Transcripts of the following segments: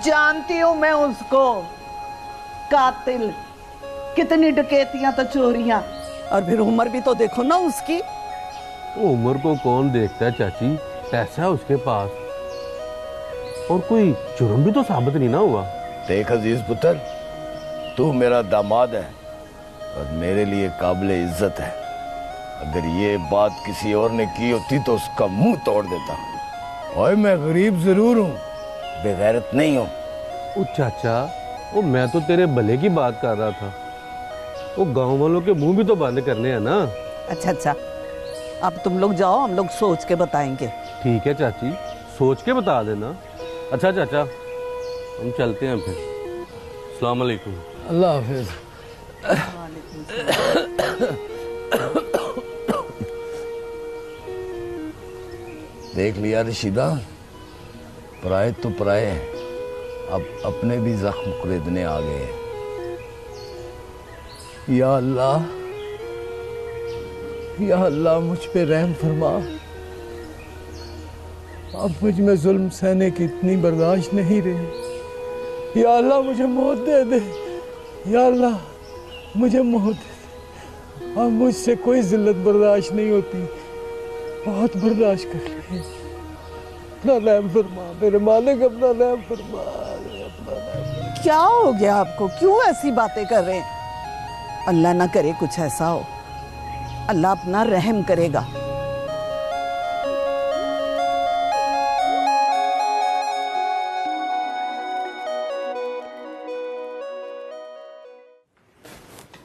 जानती हूँ मैं उसको, कातिल। कितनी डकैतियां तो चोरियां, और फिर उम्र भी तो देखो ना उसकी। उम्र को कौन देखता है चाची, पैसा है उसके पास, और कोई जुर्म भी तो साबित नहीं ना हुआ। देख अजीज पुत्र, तू मेरा दामाद है और मेरे लिए काबिले इज्जत है। अगर ये बात किसी और ने की होती तो उसका मुंह तोड़ देता। और मैं गरीब जरूर हूँ, बेगैरत नहीं हूँ। ओ चाचा, वो मैं तो तेरे भले की बात कर रहा था। वो गांव वालों के मुंह भी तो बंद करने हैं ना। अच्छा अच्छा, अब तुम लोग जाओ, हम लोग सोच के बताएंगे। ठीक है चाची, सोच के बता देना। अच्छा चाचा, हम चलते हैं फिर। अस्सलाम वालेकुम। अल्लाह हाफिज। देख लिया रशीदा, पराए तो पराए हैं, अब अपने भी जख्म कुरेदने आ गए हैं। या अल्लाह, या अल्लाह मुझ पे रहम फरमा। अब मुझ में जुल्म सहने की इतनी बर्दाश्त नहीं रही। या अल्लाह मुझे मौत दे दे, या अल्लाह मुझे मौत दे दे। अब मुझसे कोई जिल्लत बर्दाश्त नहीं होती, बहुत बर्दाश्त कर रहे। अपना रहम फरमा मेरे मालिक, अपना रहम फरमा, अपना रहम। क्या हो गया आपको, क्यों ऐसी बातें कर रहे हैं? अल्लाह ना करे कुछ ऐसा हो, अल्लाह अपना रहम करेगा।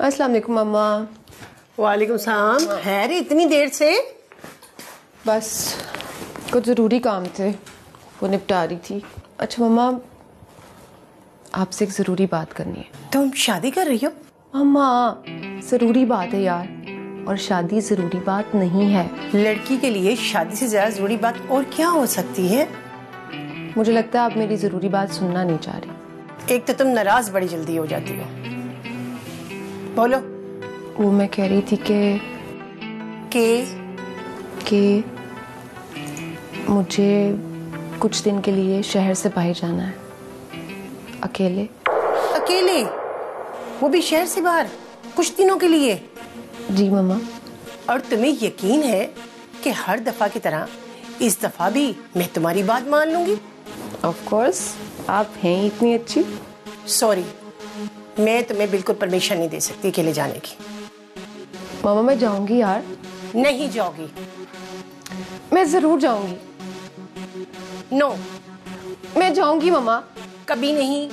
अस्सलाम वालेकुम मम्मा। वालेकुम सलाम। खैर इतनी देर से? बस कुछ ज़रूरी काम थे, वो निपटा रही थी। अच्छा मम्मा, आपसे एक ज़रूरी बात करनी है। तुम शादी कर रही हो? मम्मा ज़रूरी बात है यार, और शादी ज़रूरी बात नहीं है। लड़की के लिए शादी से ज्यादा जरूरी बात और क्या हो सकती है? मुझे लगता है आप मेरी ज़रूरी बात सुनना नहीं चाह रही। एक तो तुम नाराज बड़ी जल्दी हो जाती हो। बोलो। वो मैं कह रही थी कि मुझे कुछ दिन के लिए शहर से बाहर जाना है, अकेले। अकेले? वो भी शहर से बाहर कुछ दिनों के लिए? जी मम्मा। और तुम्हें यकीन है कि हर दफा की तरह इस दफा भी मैं तुम्हारी बात मान लूंगी? ऑफ कोर्स, आप हैं इतनी अच्छी। सॉरी, मैं तुम्हें बिल्कुल परमिशन नहीं दे सकती अकेले जाने की। मामा मैं जाऊंगी यार। नहीं जाओगी। मैं जरूर जाऊंगी। नो। मैं जाऊंगी मम्मा। कभी नहीं,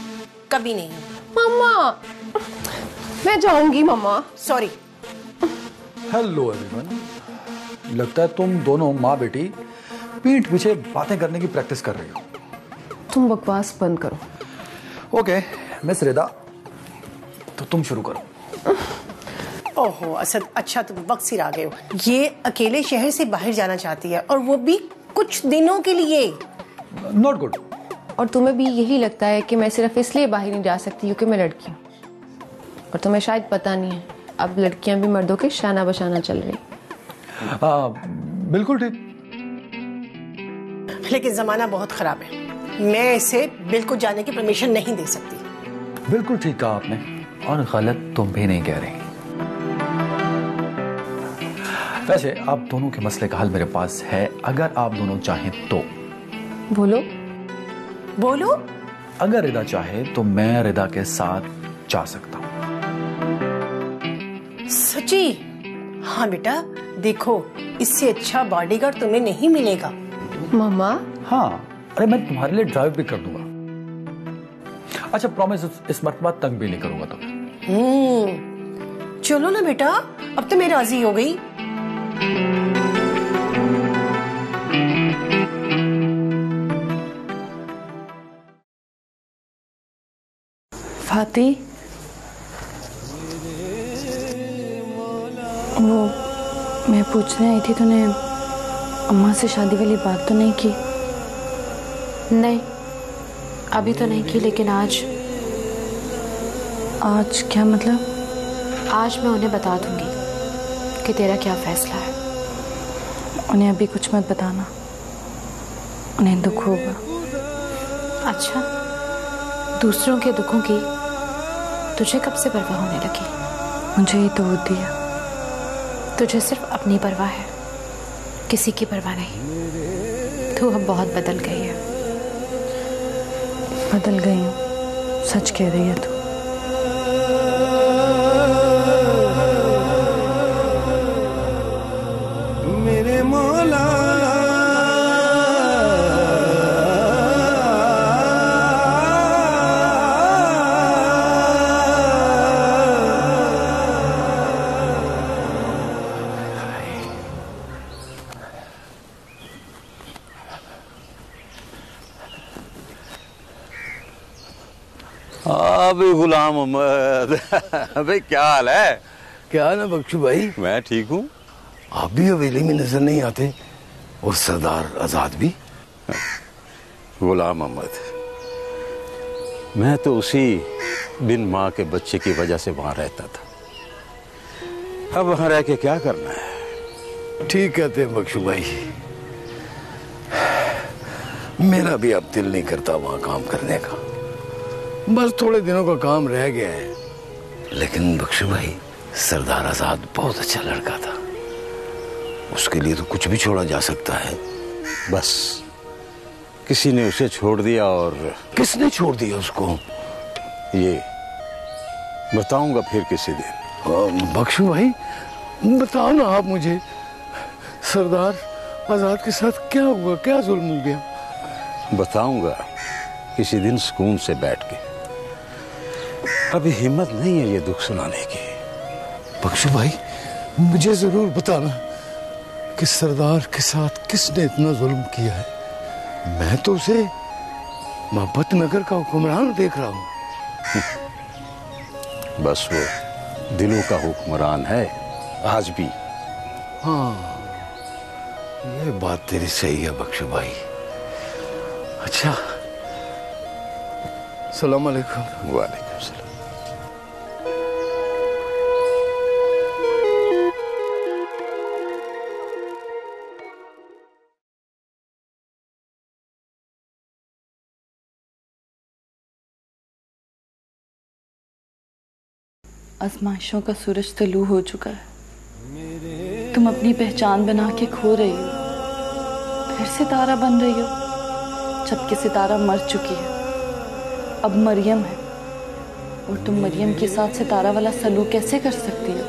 कभी नहीं। मम्मा मैं जाऊंगी मम्मा। सॉरी। हेलो एवरीवन, लगता है तुम दोनों माँ बेटी पीठ पीछे बातें करने की प्रैक्टिस कर रही हो। तुम बकवास बंद करो। ओके मिस रिदा, तो तुम शुरू करो। ओहो असद, अच्छा तुम वक्त सिर आ गए हो। ये अकेले शहर से बाहर जाना चाहती है, और वो भी कुछ दिनों के लिए। Not good. और तुम्हें भी यही लगता है कि मैं सिर्फ इसलिए बाहर नहीं जा सकती क्योंकि मैं लड़की हूँ। और तुम्हें शायद पता नहीं है, अब लड़कियां भी मर्दों के शाना बशाना चल रही। बिल्कुल ठीक। लेकिन जमाना बहुत खराब है, मैं इसे बिल्कुल जाने की परमिशन नहीं दे सकती। बिल्कुल ठीक कहा आपने, और गलत तुम भी नहीं कह रही। वैसे आप दोनों के मसले का हल मेरे पास है, अगर आप दोनों चाहें तो। बोलो। बोलो। अगर रिदा चाहे तो मैं रिदा के साथ जा सकता हूं। सच्ची? हाँ बेटा, देखो इससे अच्छा बॉडीगार्ड तुम्हें नहीं मिलेगा। मामा? हाँ, अरे मैं तुम्हारे लिए ड्राइव भी कर दूंगा। अच्छा प्रॉमिस, इस मरतबा तंग भी नहीं करूंगा तुम्हें। चलो ना बेटा, अब तो मैं राजी हो गई। फाती, वो मैं पूछने आई थी, तूने अम्मा से शादी वाली बात तो नहीं की? नहीं, अभी तो नहीं की, लेकिन आज क्या मतलब? आज मैं उन्हें बता दूंगी कि तेरा क्या फैसला है। उन्हें अभी कुछ मत बताना, उन्हें दुख होगा। अच्छा, दूसरों के दुखों की तुझे कब से परवाह होने लगी? मुझे ये तो बुद्धि है, तुझे सिर्फ अपनी परवाह है, किसी की परवाह नहीं। तू अब बहुत बदल गई है। बदल गई हूँ, सच कह रही है तू। मेरे मौला अबे गुलाम अहमद अबे क्या हाल है? क्या ना बख्शू भाई, मैं ठीक हूँ। आप भी हवेली में नजर नहीं आते और सरदार आजाद भी। गुलाम अहमद, मैं तो उसी बिन माँ के बच्चे की वजह से वहां रहता था। अब वहां रह के क्या करना है? ठीक कहते हैं बख्शू भाई, मेरा भी अब दिल नहीं करता वहां काम करने का। बस थोड़े दिनों का काम रह गया है। लेकिन बख्शू भाई, सरदार आजाद बहुत अच्छा लड़का था, उसके लिए तो कुछ भी छोड़ा जा सकता है। बस किसी ने उसे छोड़ दिया। और किसने छोड़ दिया उसको? ये बताऊंगा फिर किसी दिन। बख्शू भाई बताओ ना आप मुझे, सरदार आजाद के साथ क्या हुआ, क्या जुल्म हो गया? बताऊंगा किसी दिन सुकून से बैठ के। अभी हिम्मत नहीं है ये दुख सुनाने की। बख्शू भाई मुझे जरूर बताना कि सरदार के साथ किसने इतना जुल्म किया है। मैं तो उसे मोहब्बत नगर का हुक्मरान देख रहा हूँ। बस वो दिलों का हुक्मरान है आज भी। हाँ, ये बात तेरी सही है बख्शू भाई। अच्छा, सलाम अलैकुम। वालेकुम सलाम। आजमाइशों का सूरज तलू हो चुका है, तुम अपनी पहचान बना के खो रही हो, फिर सितारा बन रही हो, जबकि सितारा मर चुकी है। अब मरियम है और तुम मरियम के साथ सितारा वाला सलूक कैसे कर सकती हो?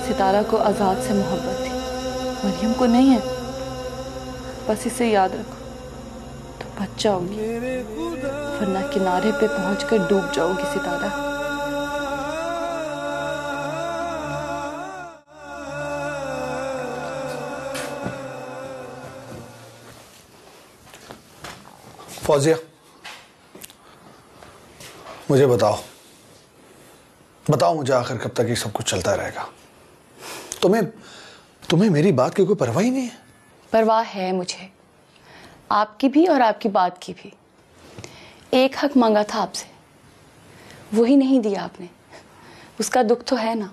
सितारा को आजाद से मोहब्बत थी, मरियम को नहीं है। बस इसे याद रखो, तो बच जाओगी, वरना किनारे पे पहुंचकर डूब जाओगी सितारा। फौजिया, मुझे बताओ मुझे आखिर कब तक ये सब कुछ चलता रहेगा? तुम्हें मेरी बात की कोई परवाह ही नहीं है? परवाह है मुझे, आपकी भी और आपकी बात की भी। एक हक मांगा था आपसे, वही नहीं दिया आपने। उसका दुख तो है ना।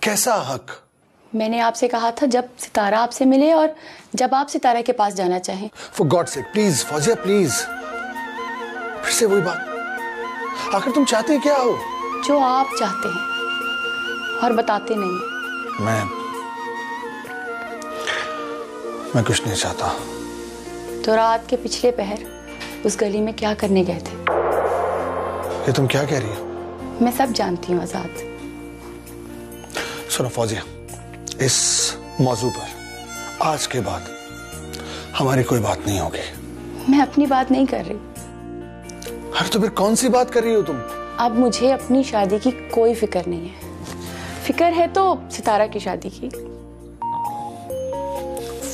कैसा हक? मैंने आपसे कहा था जब सितारा आपसे मिले और जब आप सितारा के पास जाना चाहें। For God's sake, please Fauzia please. फिर से वही बात। आखिर तुम चाहते क्या हो? जो आप चाहते हैं और बताते नहीं हैं। मैं कुछ नहीं चाहता। तो रात के पिछले पहर उस गली में क्या करने गए थे? ये तुम क्या कह रही हो? मैं सब जानती हूँ आजाद। सुनो फौजिया, इस मौजू पर आज के बाद हमारी कोई बात नहीं होगी। मैं अपनी बात नहीं कर रही। अरे तो फिर कौन सी बात कर रही हो तुम? अब मुझे अपनी शादी की कोई फिक्र नहीं है। फिक्र है तो सितारा की शादी की।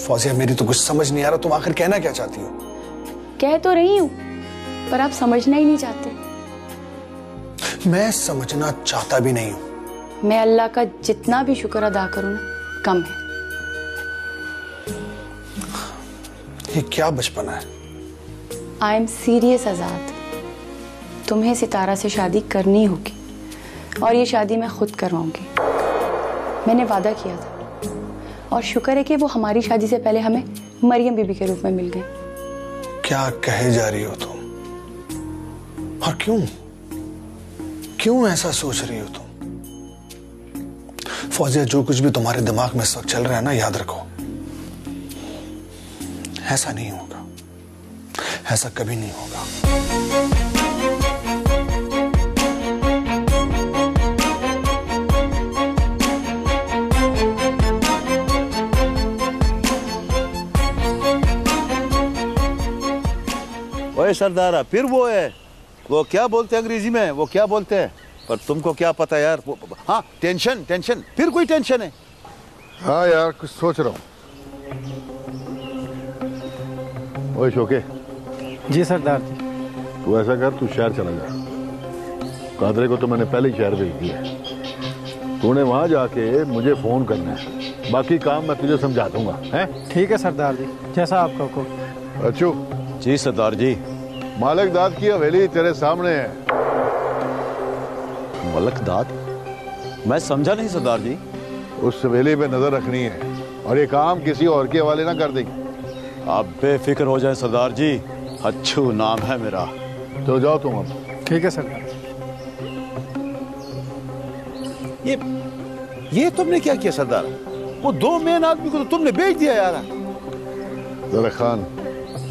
फौजिया मेरी तो कुछ समझ नहीं आ रहा, तुम आखिर कहना क्या चाहती हो? कह तो रही हूँ, पर आप समझना ही नहीं चाहते। मैं समझना चाहता भी नहीं हूँ। मैं अल्लाह का जितना भी शुक्र अदा करूँ ना, कम है। ये क्या बचपना है? आई एम सीरियस आजाद। तुम्हें सितारा से शादी करनी होगी और ये शादी मैं खुद करवाऊंगी। मैंने वादा किया था और शुक्र है कि वो हमारी शादी से पहले हमें मरियम बीबी के रूप में मिल गए। क्या कहे जा रही हो तुम? और क्यों ऐसा सोच रही हो तुम? फौजिया, जो कुछ भी तुम्हारे दिमाग में इस वक्त चल रहा है ना, याद रखो, ऐसा नहीं होगा, ऐसा कभी नहीं होगा। ओए सरदारा, फिर वो है, वो क्या बोलते हैं अंग्रेजी में, वो क्या बोलते हैं, पर तुमको क्या पता यार? हाँ, टेंशन, फिर कोई टेंशन है? हाँ यार, कुछ सोच रहा हूँ। ओए शोके। जी सरदार जी। तू ऐसा कर, तू शहर चला जा। कादरे को तो मैंने पहले ही शहर भेज दिया है। तूने वहां जाके मुझे फोन करना है, बाकी काम मैं तुझे समझा दूंगा। हैं? ठीक है सरदार जी, जैसा आपका हुक्म। अच्छू। जी सरदार जी। मालिकदाद की हवेली तेरे सामने है। मालिकदाद? मैं समझा नहीं सरदार जी। उस हवेली पे नजर रखनी है और ये काम किसी और के हवाले ना कर देंगे। आप बेफिक्र हो जाए सरदार जी, अच्छू नाम है मेरा। तो जाओ तुम अब। ठीक है सरदार। ये तुमने क्या किया सरदार? वो 2 मेन आदमी को तो तुमने बेच दिया यार। जरा खान,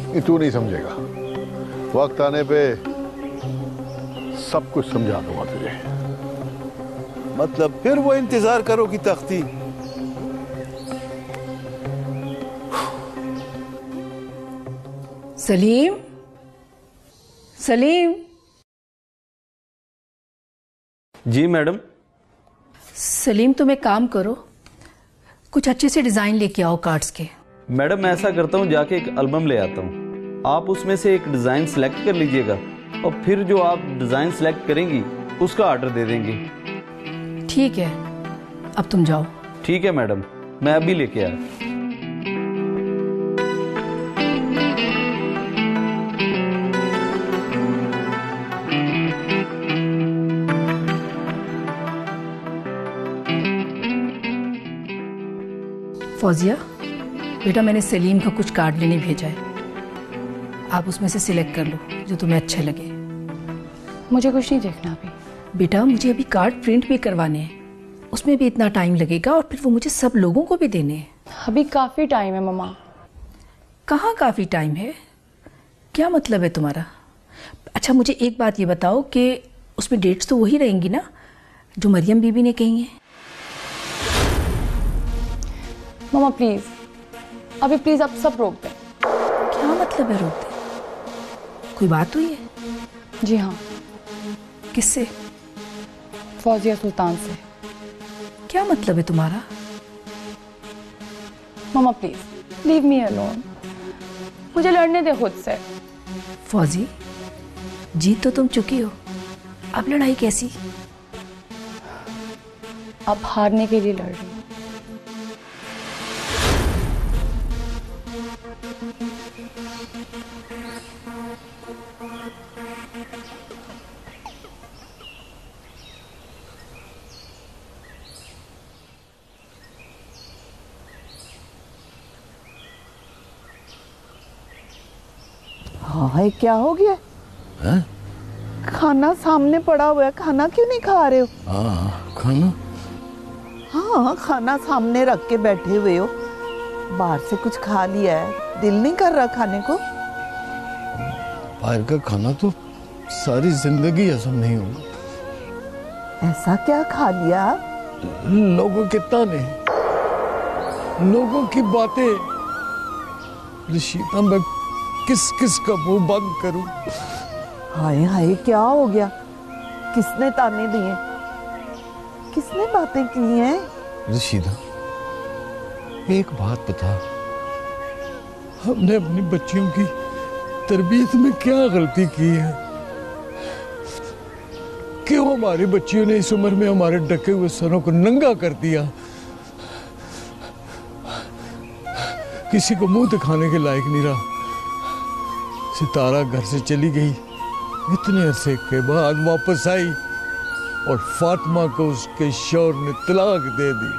ये तू नहीं समझेगा, वक्त आने पे सब कुछ समझा दूंगा तुझे। मतलब फिर वो इंतजार करो कि तख्ती? सलीम, सलीम। जी मैडम। सलीम, तुम एक काम करो, कुछ अच्छे से डिजाइन लेके आओ कार्ड्स के। मैडम मैं ऐसा करता हूँ, जाके एक एल्बम ले आता हूँ, आप उसमें से एक डिजाइन सेलेक्ट कर लीजिएगा और फिर जो आप डिजाइन सेलेक्ट करेंगी उसका ऑर्डर दे देंगे। ठीक है, अब तुम जाओ। ठीक है मैडम, मैं अभी लेके आया। फौजिया, बेटा मैंने सलीम का कुछ कार्ड लेने भेजा है, आप उसमें से सिलेक्ट कर लो जो तुम्हें अच्छे लगे। मुझे कुछ नहीं देखना अभी। बेटा मुझे अभी कार्ड प्रिंट भी करवाने हैं, उसमें भी इतना टाइम लगेगा और फिर वो मुझे सब लोगों को भी देने हैं। अभी काफ़ी टाइम है मम्मा। कहाँ काफ़ी टाइम है? क्या मतलब है तुम्हारा? अच्छा मुझे एक बात ये बताओ कि उसमें डेट्स तो वही रहेंगी ना जो मरियम बीबी ने कही हैं? मम्मा प्लीज़, अभी प्लीज़ आप सब रोक दें। क्या मतलब है रोक दें? कोई बात हुई है? जी हाँ। किससे? फौजिया सुल्तान से। क्या मतलब है तुम्हारा? मम्मा प्लीज लीव मी अलोन, मुझे लड़ने दे खुद से। फौजी, जीत तो तुम चुकी हो, अब लड़ाई कैसी? अब हारने के लिए लड़ रही हूँ। हाँ, क्या हो गया है? खाना सामने पड़ा हुआ है, खाना क्यों नहीं खा रहे हो? खाना? हाँ, खाना सामने रख के बैठे हुए हो, बाहर से कुछ खा लिया है, दिल नहीं कर रहा खाने को? बाहर का खाना तो सारी जिंदगी हजम नहीं होगा। ऐसा क्या खा लिया? लोगों के ताने, लोगों की बातें, रशीदा मैं किस किस का मुंह बंद करूं? हाय हाय, क्या हो गया? किसने ताने दिए? किसने बातें की हैं? रशीदा एक बात बता, हमने अपनी बच्चियों की तरबियत में क्या गलती की है? क्यों हमारी बच्चियों ने इस उम्र में हमारे ढके हुए सरों को नंगा कर दिया? किसी को मुंह दिखाने के लायक नहीं रहा। सितारा घर से चली गई, इतने अरसे के बाद वापस आई और फातिमा को उसके शौहर ने तलाक दे दी।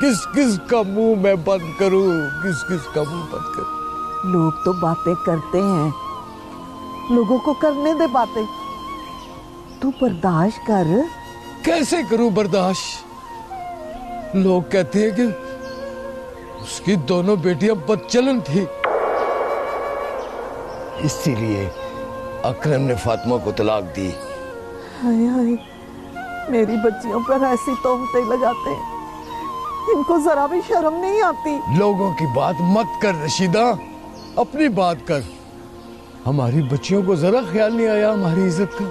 किस किस का मुंह मैं बंद करूं? किस किस का मुंह बंद करूं? लोग तो बातें करते हैं, लोगों को करने दे बातें, तू बर्दाश्त कर। कैसे करूं बर्दाश्त? लोग कहते हैं कि उसकी दोनों बेटियां बदचलन थी, इसीलिए अकरम ने फातिमा को तलाक दी। हाय हाय, मेरी बच्चियों पर ऐसी तोहमतें लगाते हैं, इनको जरा भी शर्म नहीं आती। लोगों की बात मत कर रशीदा, अपनी बात कर। हमारी बच्चियों को जरा ख्याल नहीं आया हमारी इज्जत का।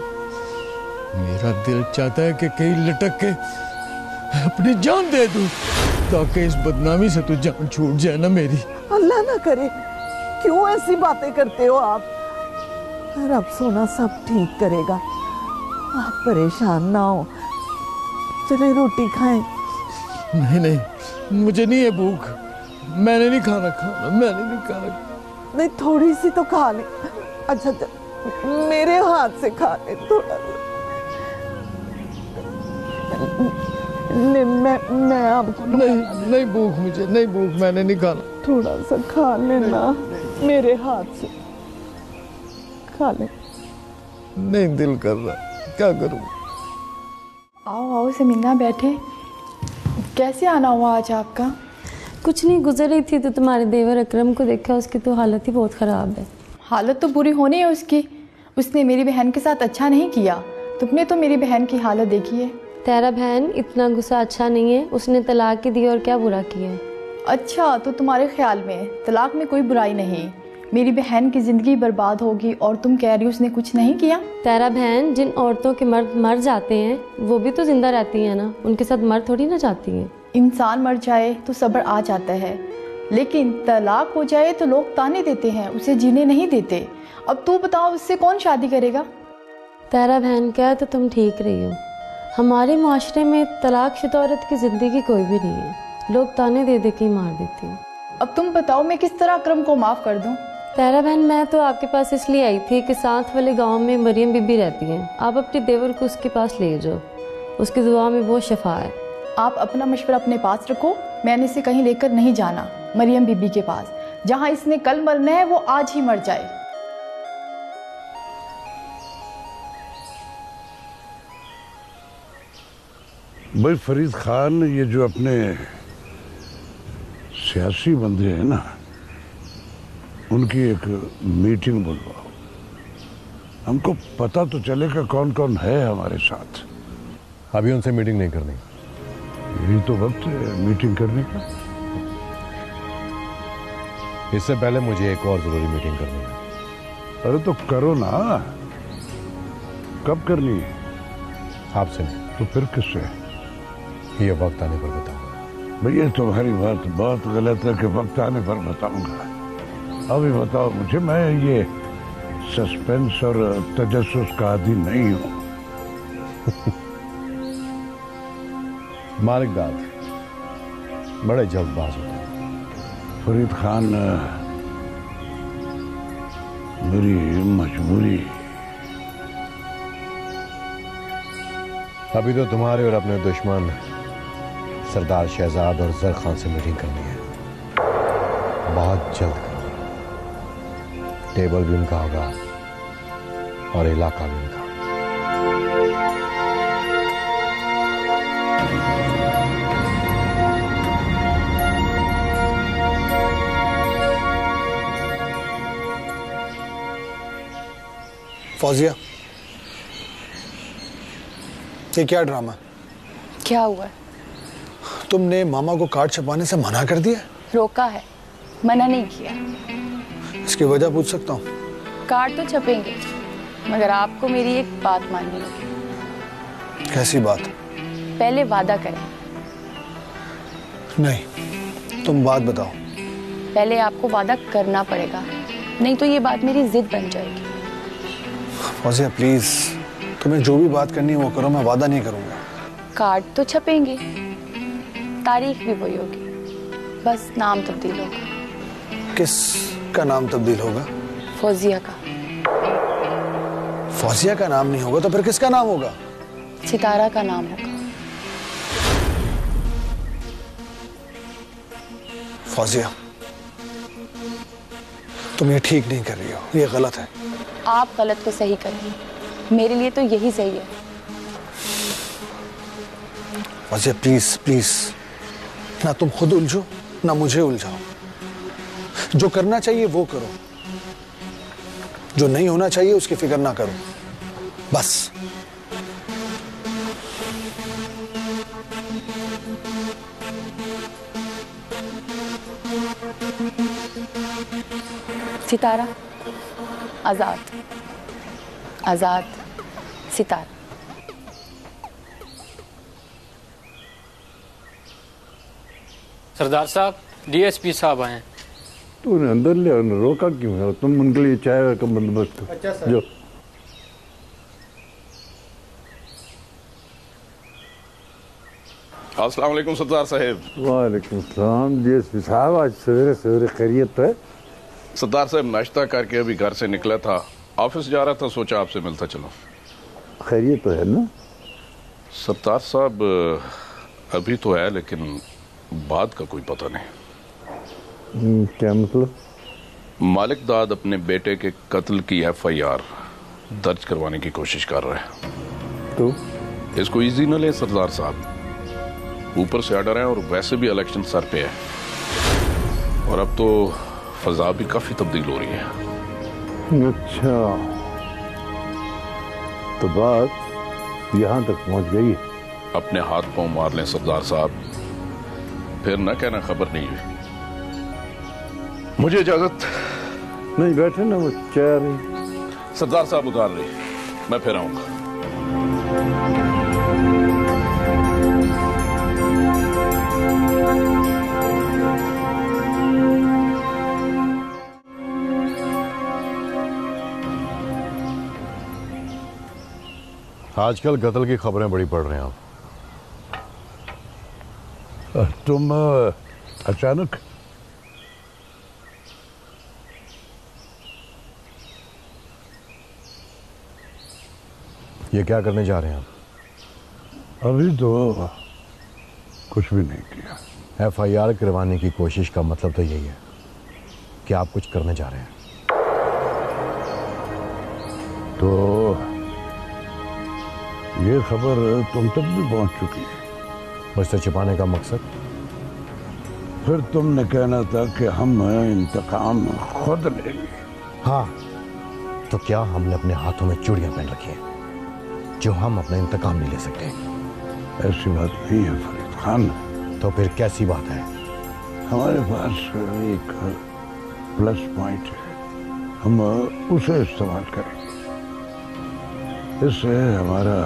मेरा दिल चाहता है कि कहीं लटक के अपनी जान दे दूं, ताकि इस बदनामी से तो जान छूट जाए ना मेरी। अल्लाह ना करे, क्यों ऐसी बातें करते हो आप? रब सोना सब ठीक करेगा, आप परेशान ना हो। चले रोटी खाएं। नहीं नहीं, मुझे नहीं है भूख, मैंने नहीं खाना, मैंने नहीं खाना। नहीं, थोड़ी सी तो खा ले। अच्छा मेरे हाथ से खा ले थोड़ा। मैं आपको नहीं भूख, मुझे नहीं भूख, मैंने नहीं खाना। थोड़ा सा खा लेना मेरे हाथ से, खा ले। नहीं दिल कर रहा, क्या करूं? आओ आओ समीना, बैठे। कैसे आना हुआ आज आपका? कुछ नहीं, गुजर रही थी तो तुम्हारे देवर अकरम को देखा, उसकी तो हालत ही बहुत ख़राब है। हालत तो बुरी होनी है उसकी, उसने मेरी बहन के साथ अच्छा नहीं किया। तुमने तो मेरी बहन की हालत देखी है। तेरा बहन इतना गुस्सा अच्छा नहीं है, उसने तलाक ही दी और क्या बुरा किया है। अच्छा, तो तुम्हारे ख्याल में तलाक में कोई बुराई नहीं, मेरी बहन की ज़िंदगी बर्बाद होगी और तुम कह रही हो उसने कुछ नहीं किया? तेरा बहन, जिन औरतों के मर्द मर जाते हैं वो भी तो जिंदा रहती हैं ना, उनके साथ मर थोड़ी ना जाती हैं। इंसान मर जाए तो सब्र आ जाता है, लेकिन तलाक हो जाए तो लोग ताने देते हैं, उसे जीने नहीं देते। अब तू बताओ, उससे कौन शादी करेगा? तेरा बहन क्या है तो तुम ठीक रही हो। हमारे माशरे में तलाकशुदा औरत की ज़िंदगी कोई भी नहीं है, लोग ताने दे दे के ही मार देते हैं। अब तुम बताओ मैं किस तरह अकरम को माफ़ कर दूं? तेरा बहन, मैं तो आपके पास इसलिए आई थी कि साथ वाले गांव में मरियम बीबी रहती हैं, आप अपने देवर को उसके पास ले जाओ, उसकी दुआ में बहुत शफा है। आप अपना मशवरा अपने पास रखो, मैंने इसे कहीं लेकर नहीं जाना। मरियम बीबी के पास, जहाँ इसने कल मरना है वो आज ही मर जाए। भाई फरीद खान, ये जो अपने सियासी बंदे हैं ना, उनकी एक मीटिंग बुलवाओ, हमको पता तो चलेगा कौन कौन है हमारे साथ। अभी उनसे मीटिंग नहीं करनी, यही तो वक्त है मीटिंग करने का। इससे पहले मुझे एक और जरूरी मीटिंग करनी है। अरे तो करो ना, कब करनी है? आपसे नहीं। तो फिर किससे? ये वक्त आने पर बताऊंगा। भैया तुम्हारी बात बहुत गलत है कि वक्त आने पर बताऊंगा। अभी बताओ मुझे, मैं ये सस्पेंस और तजस्सुस का आदी नहीं हूं। मालिक दाद बड़े जल्दबाज होते हैं। फरीद खान, मेरी मजबूरी। अभी तो तुम्हारे और अपने दुश्मन सरदार शहजाद और जर खान से मीटिंग करनी है, बहुत जल्द करनी। टेबल भी उनका होगा और इलाका भी उनका। फौजिया, ये क्या ड्रामा? क्या हुआ है? तुमने मामा को कार्ड छपवाने से मना कर दिया? रोका है, मना नहीं किया। इसकी वजह पूछ सकता हूँ? कार्ड तो छपेंगे, मगर आपको मेरी एक बात माननी होगी। कैसी बात? पहले वादा करें। नहीं, तुम बात बताओ। पहले आपको वादा करना पड़ेगा, नहीं तो ये बात मेरी जिद बन जाएगी। फौजिया प्लीज, तुम्हें जो भी बात करनी है वो करो, मैं वादा नहीं करूंगा। कार्ड तो छपेंगे, तारीख भी वही होगी, बस नाम तब्दील होगा। किस का नाम तब्दील होगा? फौजिया का। फौजिया का नाम नहीं होगा तो फिर किसका नाम होगा? सितारा का नाम होगा। फौजिया, तुम ये ठीक नहीं कर रही हो, ये गलत है। आप गलत को सही करेंगे, मेरे लिए तो यही सही है। वजह प्लीज प्लीज, ना तुम खुद उलझो ना मुझे उलझाओ। जो करना चाहिए वो करो, जो नहीं होना चाहिए उसकी फिक्र ना करो, बस। सितारा, आजाद, आजाद, सितारा। सरदार साहब, डीएसपी साहब आए हैं। तो उन्हें अंदर ले आओ, रोका क्यों है? तुम उनके लिए चाय का बंदोबस्त करो। अच्छा सर। जो अस्सलाम वालेकुम सरदार साहब। वालेकुम सलाम। डीएसपी साहब, आज सवेरे सवेरे खैरियत है? सरदार साहब, नाश्ता करके अभी घर से निकला था, ऑफिस जा रहा था, सोचा आपसे मिलता चलो। खैरियत तो है ना? सरदार साहब, अभी तो है लेकिन बाद का कोई पता नहीं। क्या मतलब? मालिक दाद अपने बेटे के कत्ल की एफआईआर दर्ज करवाने की कोशिश कर रहा है। तो इसको इजी न ले सरदार साहब, ऊपर से ऑर्डर है और वैसे भी इलेक्शन सर पे है, और अब तो फजा भी काफी तब्दील हो रही है। अच्छा, तो बात यहां तक पहुंच गई है। अपने हाथ पांव मार लें सरदार साहब, फिर न कहना खबर नहीं हुई। मुझे इजाजत। नहीं, बैठे ना, वो चाय नहीं। सरदार साहब उतार रही, मैं फिर आऊंगा। आजकल कत्ल की खबरें बड़ी पड़ रही हैं आप। तुम अचानक? ये क्या करने जा रहे हैं आप? अभी तो कुछ भी नहीं किया। एफआईआर करवाने की कोशिश का मतलब तो यही है कि आप कुछ करने जा रहे हैं। तो ये खबर तुम तक भी पहुंच चुकी है। मुझसे छिपाने का मकसद? फिर तुमने कहना था कि हम इंतकाम खुद लेंगे। हाँ, तो क्या हमने अपने हाथों में चूड़ियां पहन रखी हैं जो हम अपना इंतकाम नहीं ले सकते? ऐसी बात नहीं है फरीद खान। तो फिर कैसी बात है? हमारे पास एक प्लस पॉइंट है, हम उसे इस्तेमाल करेंगे। इससे हमारा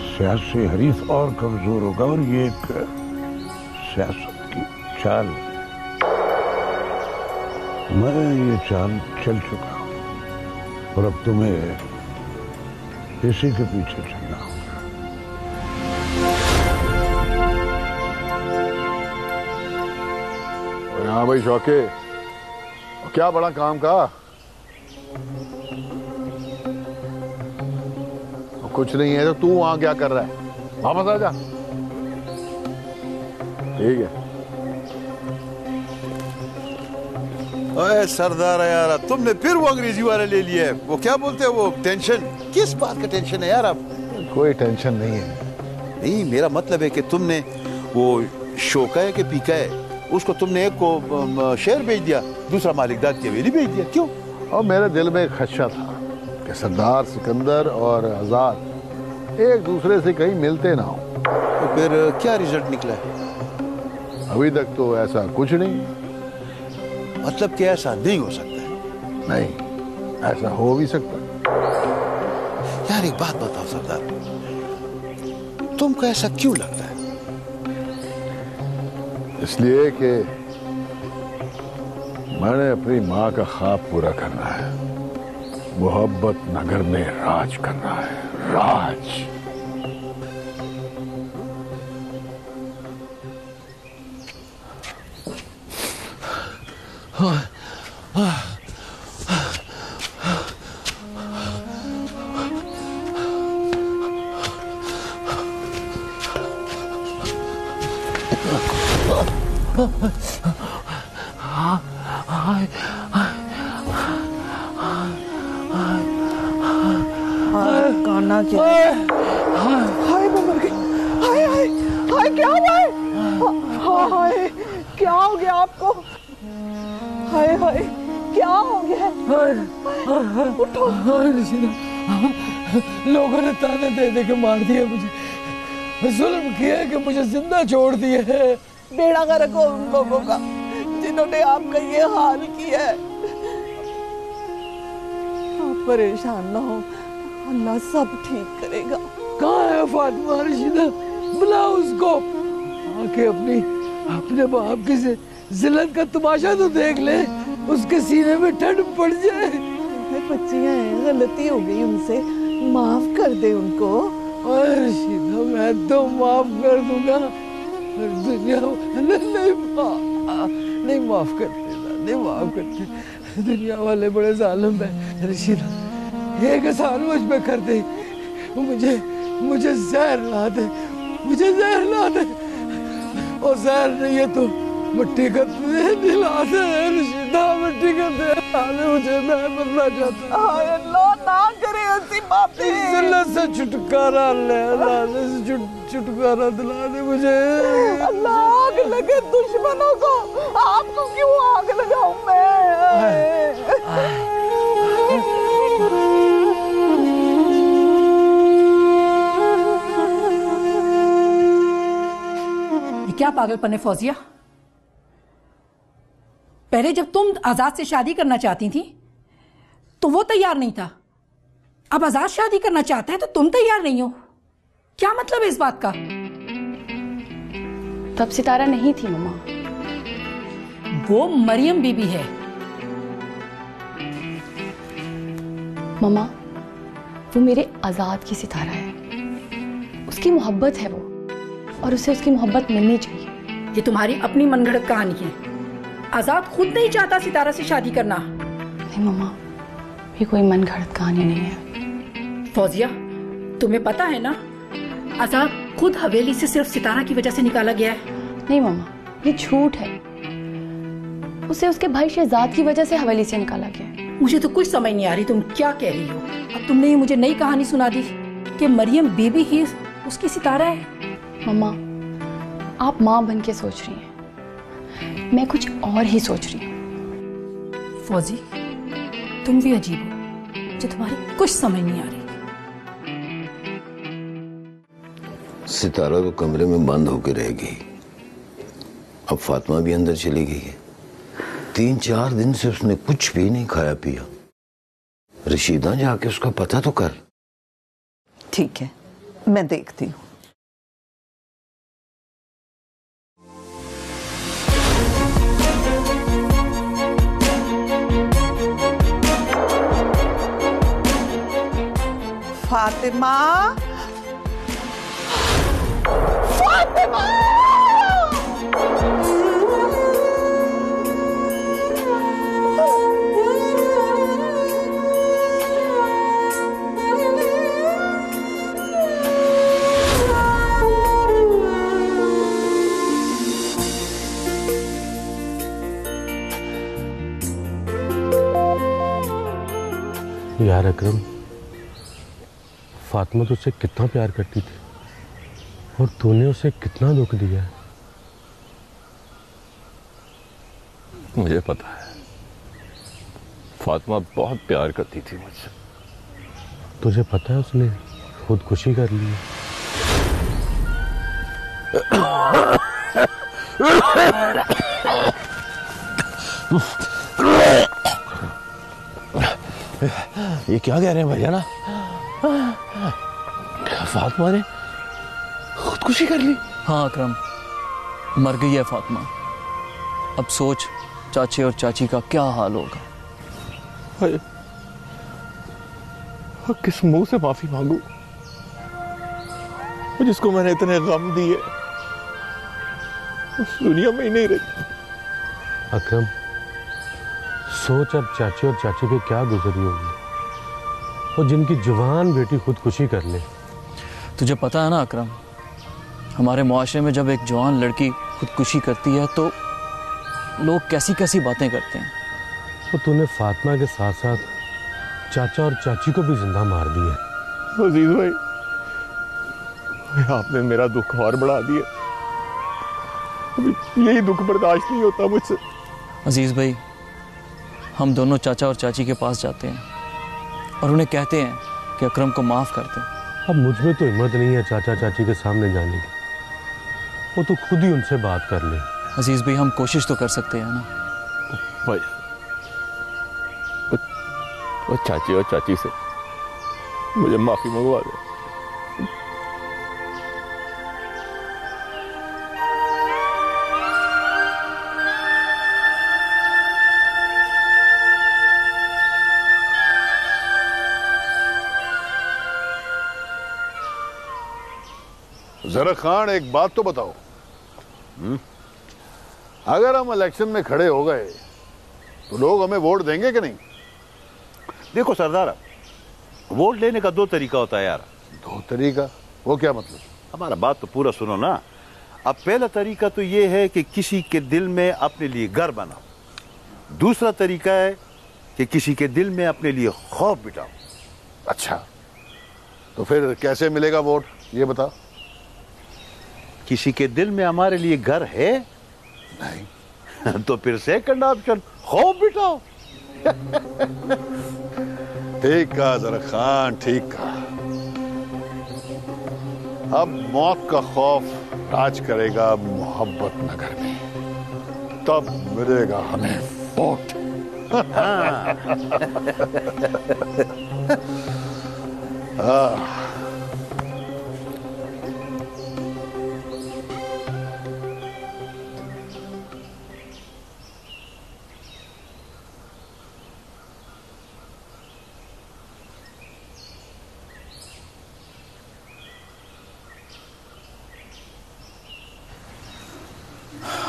सियासी हरीफ और कमजोर होगा, और ये एक सियासत की चाल। मैं ये चाल चल चुका हूं और अब तुम्हें इसी के पीछे चलना होगा। हाँ भाई शौके, क्या बड़ा काम का? कुछ नहीं है तो तू वहां क्या कर रहा है? वापस आ जा। ठीक है। ओए सरदार यार, तुमने फिर वो अंग्रेजी वाला ले लिया है। वो क्या बोलते हैं, वो टेंशन? किस बात का टेंशन है यार? आप कोई टेंशन नहीं है। नहीं, मेरा मतलब है कि तुमने वो शोका है कि पीका है, उसको तुमने एक को शेर भेज दिया, दूसरा मालिकदार की हवेली भेज दिया, क्यों? और मेरे दिल में एक खदशा था कि सरदार सिकंदर और आजाद एक दूसरे से कहीं मिलते ना हो। तो फिर क्या रिजल्ट निकला है? अभी तक तो ऐसा कुछ नहीं। मतलब कि ऐसा नहीं हो सकता है? नहीं, ऐसा हो भी सकता। यार एक बात बताओ सरदार, तुमको ऐसा क्यों लगता है? इसलिए कि मैंने अपनी माँ का ख्वाब पूरा करना है। मोहब्बत नगर में राज करना है, राज। हाँ काना क्या? हाय मैं मर गई। हाय हाय हाय क्या हुआ है? हाय क्या हो गया आपको? हाय हाय क्या हो गया? उठो। लोगों ने ताने दे दे के मार दिया मुझे, जुल्म किया कि मुझे जिंदा छोड़ दिया है। बेड़ा गर्क हो उन लोगों का जिन्होंने आपका ये हाल किया है। आप परेशान ना हो, अल्लाह सब ठीक करेगा। कहाँ है फातिमा रशीदा? बुला उसको, आके अपने बाप की जिल्लत का तमाशा तो देख ले, उसके सीने में ठंड पड़ जाए। बच्चियां हैं, गलती हो गई उनसे, माफ कर दे उनको। रशीदा मैं तो माफ कर दूंगा, दुनिया नहीं माफ करते, नहीं माफ करते। दुनिया वाले बड़े जालिम है रशीदा, एक एहसान मुझ पे कर दे, मुझे जहर ला दे, मुझे जहर ला दे। और जहर नहीं है तो मिट्टी का दिला दे रशीदा, मिट्टी का दिला दे मुझे, मैं मरना चाहता हूँ। हाय अल्लाह ना करे ऐसी बातें। जिल्लत से छुटकारा ले, अल्लाह से छुटकारा दिला दे मुझे। अल्लाह आग लगे दुश्मनों को, आपको क्यों आग लगाऊं मैं? क्या पागलपन है फौजिया? पहले जब तुम आजाद से शादी करना चाहती थी तो वो तैयार नहीं था, अब आजाद शादी करना चाहता है तो तुम तैयार नहीं हो। क्या मतलब है इस बात का? तब सितारा नहीं थी मम्मा। वो मरियम बीबी है। मम्मा वो मेरे आजाद की सितारा है, उसकी मोहब्बत है वो, और उसे उसकी मोहब्बत मिलनी चाहिए। ये तुम्हारी अपनी मनगढ़ंत कहानी है। आजाद खुद नहीं चाहता सितारा से शादी करना। नहीं मम्मा, ये कोई मनगढ़ंत कहानी नहीं है। फौजिया तुम्हें पता है ना, आजाद खुद हवेली से सिर्फ सितारा की वजह से निकाला गया है। नहीं मम्मा, ये झूठ है। उसे उसके भाई शहजाद की वजह से हवेली से निकाला गया है। मुझे तो कुछ समझ नहीं आ रही तुम क्या कह रही हो। अब तुमने मुझे नई कहानी सुना दी कि मरियम बीबी ही उसकी सितारा है। मम्मा आप माँ बन के सोच रही हैं, मैं कुछ और ही सोच रही हूँ। फौजी तुम भी अजीब हो, जो तुम्हारी कुछ समझ नहीं आ रही। सितारा तो कमरे में बंद होकर रहेगी, अब फातिमा भी अंदर चली गई है। 3-4 दिन से उसने कुछ भी नहीं खाया पिया। रशीदा जाके उसका पता तो कर। ठीक है, मैं देखती हूँ। फातिमा, फातिमा! यार अकरम, फातिमा तो उससे कितना प्यार करती थी और तूने उसे कितना दुख दिया है। मुझे पता है, फातिमा बहुत प्यार करती थी मुझसे। तुझे पता है उसने खुदकुशी कर ली है। ये क्या कह रहे हैं भैया ना? फातिमा ने खुदकुशी कर ली? हाँ अकरम, मर गई है फातिमा। अब सोच चाचे और चाची का क्या हाल होगा। किस मुंह से माफी मांगू जिसको मैंने इतने गम दिए, उस दुनिया में ही नहीं रही। अकरम सोच अब चाची और चाची पे क्या गुजरी होगी, और जिनकी जवान बेटी खुदकुशी कर ले। तुझे पता है ना अकरम, हमारे मुआशरे में जब एक जवान लड़की खुदकुशी करती है तो लोग कैसी कैसी बातें करते हैं। तो तूने फातिमा के साथ साथ चाचा और चाची को भी जिंदा मार दिया। अजीज भाई, आपने मेरा दुख और बढ़ा दिया। अभी यही दुख बर्दाश्त नहीं होता मुझसे। अजीज भाई, हम दोनों चाचा और चाची के पास जाते हैं और उन्हें कहते हैं कि अकरम को माफ कर दें। अब मुझ में तो हिम्मत नहीं है चाचा चाची के सामने जाने की। वो तो खुद ही उनसे बात कर ले। अजीज भाई, हम कोशिश तो कर सकते हैं ना। भाई, वो चाची और चाची से मुझे माफी मंगवा दे। जरा खान, एक बात तो बताओ, अगर हम इलेक्शन में खड़े हो गए तो लोग हमें वोट देंगे कि नहीं? देखो सरदार, वोट लेने का दो तरीका होता है यार। दो तरीका? वो क्या मतलब? हमारा बात तो पूरा सुनो ना। अब पहला तरीका तो ये है कि किसी के दिल में अपने लिए घर बनाओ। दूसरा तरीका है कि किसी के दिल में अपने लिए खौफ बिठाओ। अच्छा, तो फिर कैसे मिलेगा वोट, ये बताओ। किसी के दिल में हमारे लिए घर है नहीं तो फिर सेकंड ऑप्शन खौफ बिठाओ। ठीक कहा जरा खान, ठीक कहा। अब मौत का खौफ राज करेगा मोहब्बत नगर में, तब मिलेगा हमें वोट।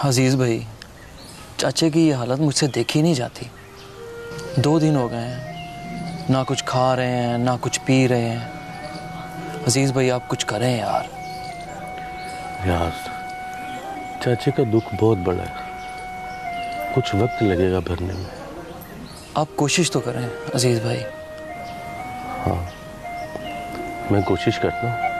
अजीज भाई, चाचे की ये हालत मुझसे देखी नहीं जाती। 2 दिन हो गए हैं, ना कुछ खा रहे हैं ना कुछ पी रहे हैं। अजीज भाई, आप कुछ करें यार। यार, चाचे का दुख बहुत बड़ा है, कुछ वक्त लगेगा भरने में। आप कोशिश तो करें अजीज भाई। हाँ, मैं कोशिश करता हूँ।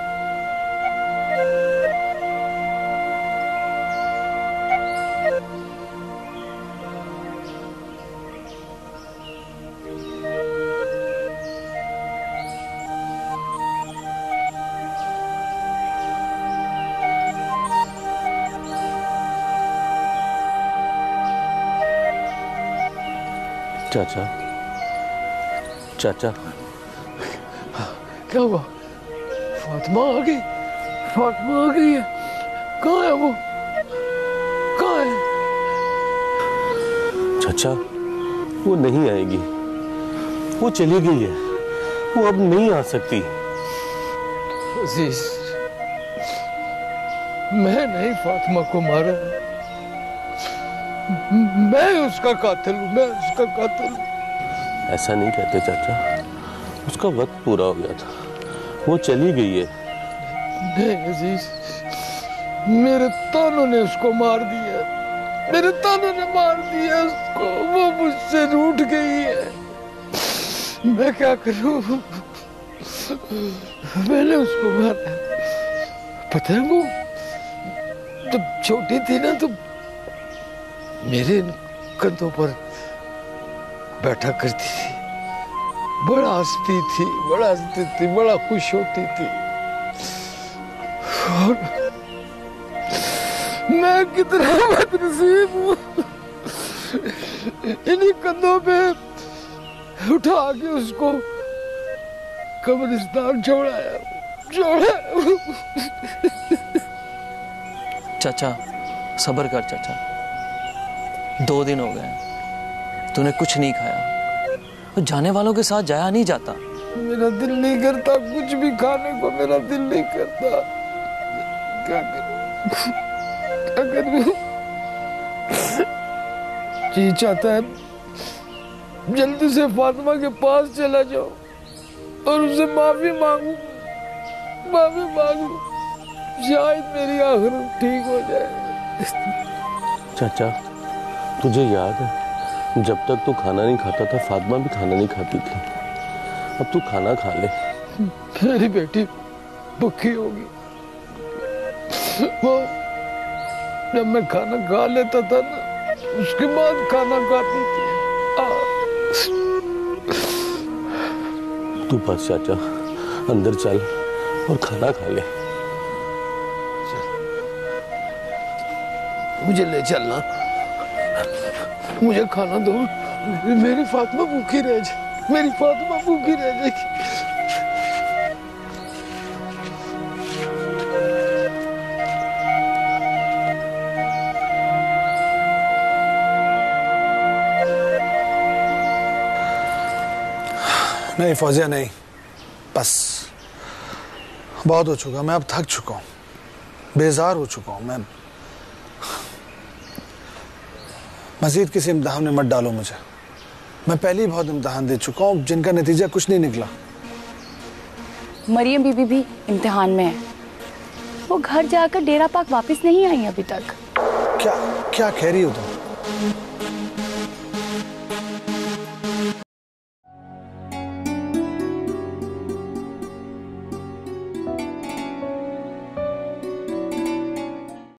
चाचा, चाचा, क्या हुआ? फातिमा आ गई? फातिमा आ गई है? कहाँ है वो? कहाँ है? चाचा, वो नहीं आएगी, वो चली गई है, वो अब नहीं आ सकती। अजीज, मैं नहीं फातिमा को मारा, मैं उसका कातिल हूँ, मैं उसका कातिल हूँ। ऐसा नहीं कहते चाचा, उसका वक्त पूरा हो गया था, वो चली गई है। नहीं अजीज, मेरे तानों ने उसको मार दिया, मेरे तानों ने मार दिया उसको, वो मुझसे रूठ गई है। मैं क्या करूं? मैंने उसको मारा। पता है, वो जब छोटी थी ना तो मेरे कंधों पर बैठा करती थी, बड़ा हंसती थी, बड़ा हंसती थी, बड़ा खुश होती थी। और मैं कितना बदनसीब हूँ, इन्हीं कंधों पे उठा के उसको कब्रिस्तान छोड़ाया। चाचा, सब्र कर चाचा, 2 दिन हो गए, तूने कुछ नहीं खाया, तो जाने वालों के साथ जाया नहीं जाता। मेरा दिल नहीं करता कुछ भी खाने को, मेरा दिल नहीं करता। क्या करूं? जी चाहता है जल्दी से फातिमा के पास चला जाओ और उससे माफी मांगू, शायद मेरी आखिरत ठीक हो जाए। चाचा, तुझे याद है जब तक तू खाना नहीं खाता था, फातिमा भी खाना नहीं खाती थी। अब तू खाना खा ले। मेरी बेटी भूखी होगी। वो जब मैं खाना खा लेता था ना, उसके बाद खाना खाती थी। तू बस चाचा अंदर चल और खाना खा ले। मुझे ले चलना, मुझे खाना दो। मेरी फातिमा भूखी रह जाए, मेरी फातिमा भूखी रह जाएगी। नहीं फौजिया नहीं, बस बहुत हो चुका। मैं अब थक चुका हूँ, बेजार हो चुका हूँ। मैं मजीद किसी इम्तिहान में मत डालो मुझे। मैं पहले ही बहुत इम्तिहान दे चुका हूँ जिनका नतीजा कुछ नहीं निकला। मरियम बीबी भी इम्तिहान में है। वो घर जाकर डेरा पाक वापस नहीं आई अभी तक। क्या क्या कह रही हो तुम?